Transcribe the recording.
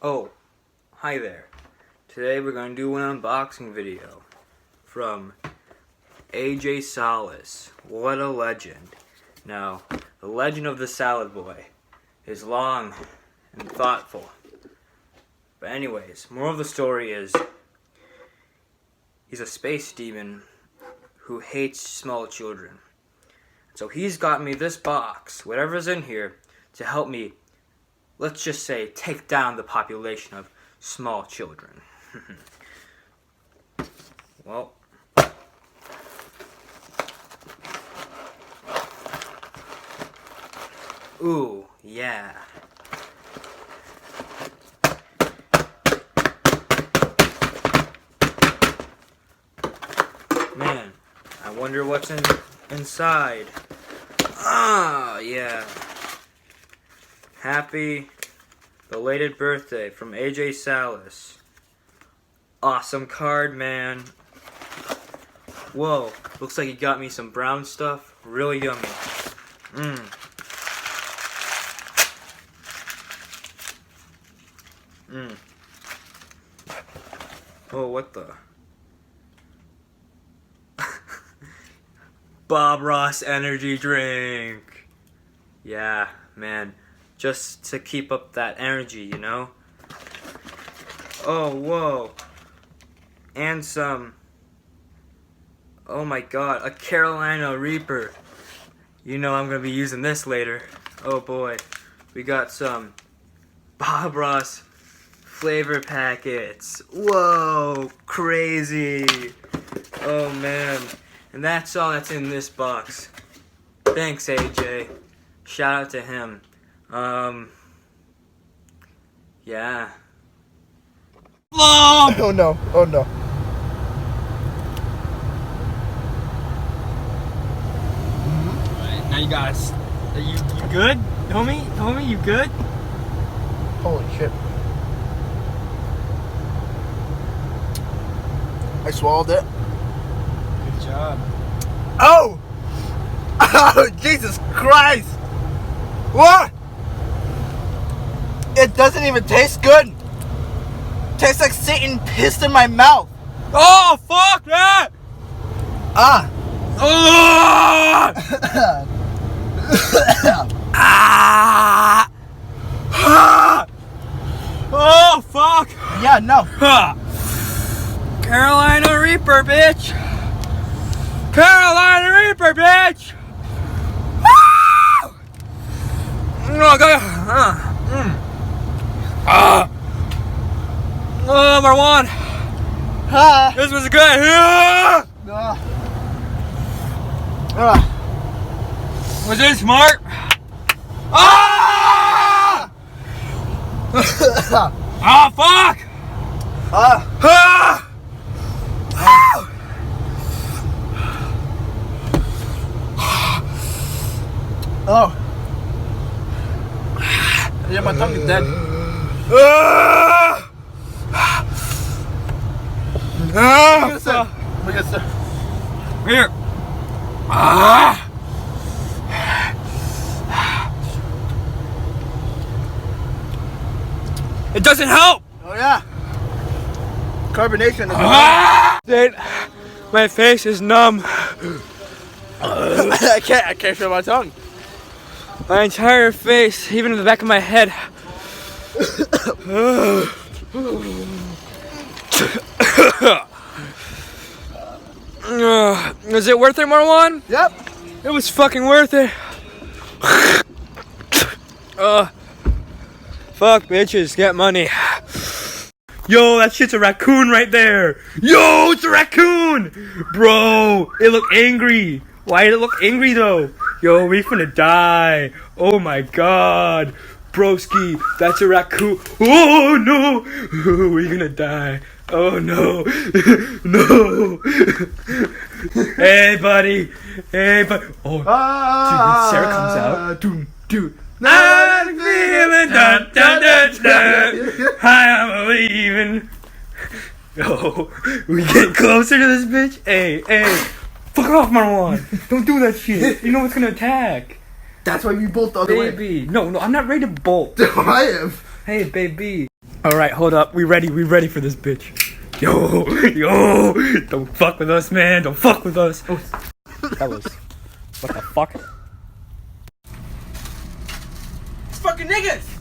Oh, hi there. Today we're going to do an unboxing video from AJ Salas. What a legend. Now, the legend of the Salad Boy is long and thoughtful. But anyways, moral of the story is he's a space demon who hates small children. So he's got me this box, whatever's in here, to help me, let's just say, take down the population of small children. Well, ooh, yeah. Man, I wonder what's inside. Ah, yeah. Happy belated birthday from AJ Salas. Awesome card, man. Whoa, looks like he got me some brown stuff. Really yummy. Oh, what the? Bob Ross energy drink. Yeah, man. Just to keep up that energy, you know? Oh, whoa. And some... Oh my god, a Carolina Reaper. You know I'm gonna be using this later. Oh boy. We got some Bob Ross flavor packets. Whoa, crazy. Oh man. And that's all that's in this box. Thanks, AJ. Shout out to him. Yeah. Oh no, oh no. Alright, now you guys. You good? Homie, you good? Holy shit. I swallowed it. Good job. Oh! Oh, Jesus Christ! What? It doesn't even taste good. Tastes like Satan pissed in my mouth. Oh, fuck that! Ah. Ah! Ah! Oh, fuck! Yeah, no. Carolina Reaper, bitch! Carolina Reaper, bitch! Woo! Oh, go. Oh, Marwan! This was good! Was it smart? Ah! Oh, fuck! Ah! Oh. Yeah, my tongue is dead. Look at this. Here. Ah! It doesn't help. Oh yeah. Carbonation is Dude, my face is numb. I can't feel my tongue. My entire face, even in the back of my head. Was it worth it, Marwan? Yep. It was fucking worth it. Fuck bitches, get money. Yo, that shit's a raccoon right there. Yo, it's a raccoon. Bro, it looked angry. Why did it look angry though? Yo, we finna die. Oh my god. Broski, that's a raccoon. Oh no. We're gonna die. Oh no. No. Hey buddy. Hey buddy. Oh, dude, Sarah comes out. Dude. I'm feeling dun dun dun dun. I'm leaving. Yo, we get closer to this bitch. Hey. Fuck off, Marwan. Don't do that shit. You know it's gonna attack. That's why we bolt the other way. Baby. No, I'm not ready to bolt. I am. Hey, baby. Alright, hold up. We ready for this bitch. Yo, don't fuck with us, man. Don't fuck with us. Oh, that was, what the fuck? It's fucking niggas!